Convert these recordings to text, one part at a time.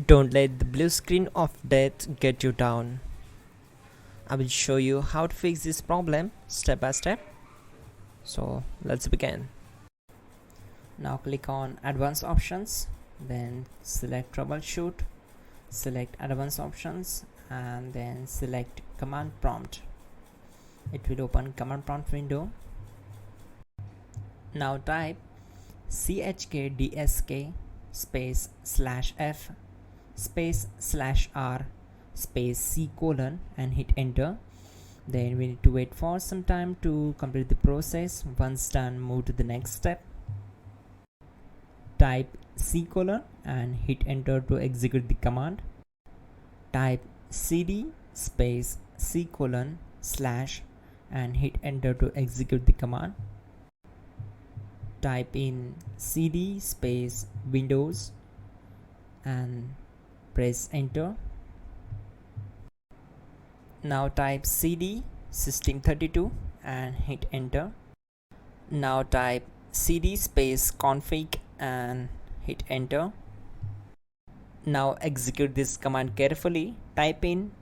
Don't let the blue screen of death get you down. I will show you how to fix this problem step by step. So let's begin. Now click on Advanced Options, then select Troubleshoot, select Advanced Options, and then select Command Prompt. It will open Command Prompt window. Now type chkdsk space /f space /r space c : and hit enter. Then we need to wait for some time to complete the process. Once done, move to the next step. Type c : and hit enter to execute the command. Type cd space c : / and hit enter to execute the command. Type in cd space windows and press enter. Now type cd system32 and hit enter. Now type cd space config and hit enter. Now execute this command carefully. Type in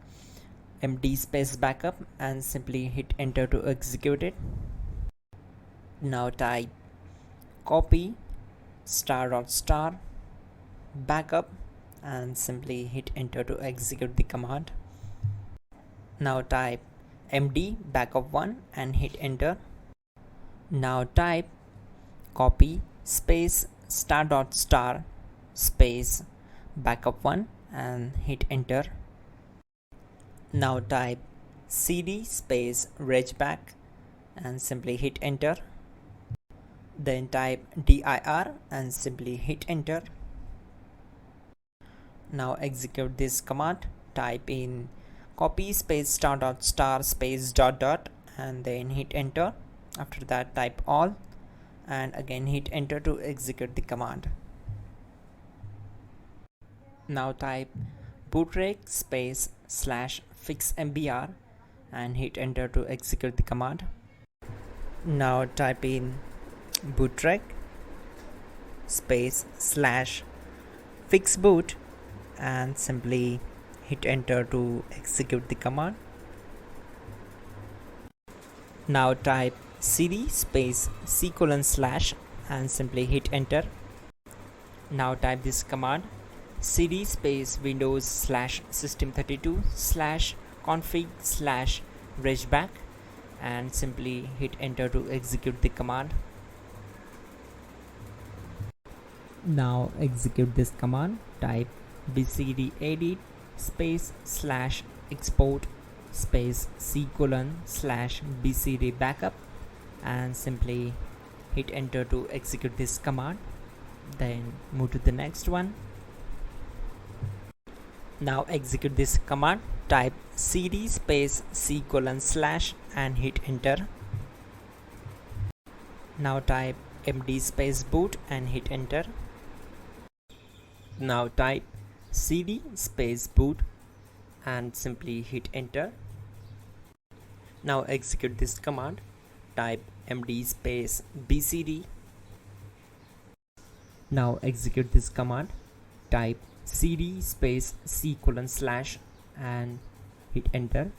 md space backup and simply hit enter to execute it. Now type copy *.* backup and simply hit enter to execute the command. Now type md backup1 and hit enter. Now type copy space *.* space backup1 and hit enter. Now type cd space regback and simply hit enter. Then type dir and simply hit enter. Now execute this command. Type in copy space *.* space .. and then hit enter. After that type all and again hit enter to execute the command. Now type bootrec space /fixmbr and hit enter to execute the command. Now type in bootrec space /fixboot and simply hit enter to execute the command. Now type cd space c : / and simply hit enter. Now type this command cd space windows /system32 /config /regback and simply hit enter to execute the command. Now execute this command. Type bcdedit space /export space c : /bcd backup and simply hit enter to execute this command. Then move to the next one. Now execute this command. Type cd space c : / and hit enter. Now type md space boot and hit enter. Now type cd space boot and simply hit enter. Now execute this command. Type md space bcd. Now execute this command. Type cd space c : / and hit enter.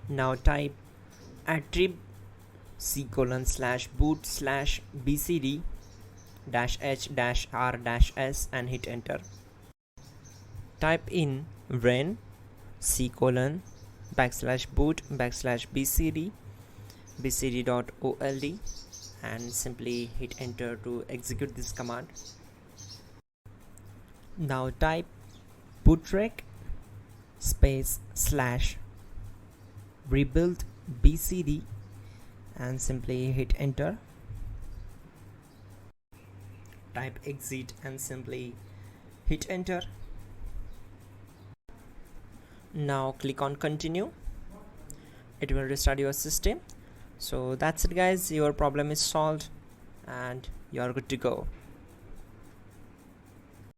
Now type attrib c : / boot /bcd -h -r -s and hit enter. Type in ren c : /boot /bcd bcd.old and simply hit enter to execute this command. Now type bootrec space /rebuild bcd and simply hit enter. Type exit and simply hit enter. Now click on continue. It will restart your system. So that's it guys, your problem is solved and you are good to go.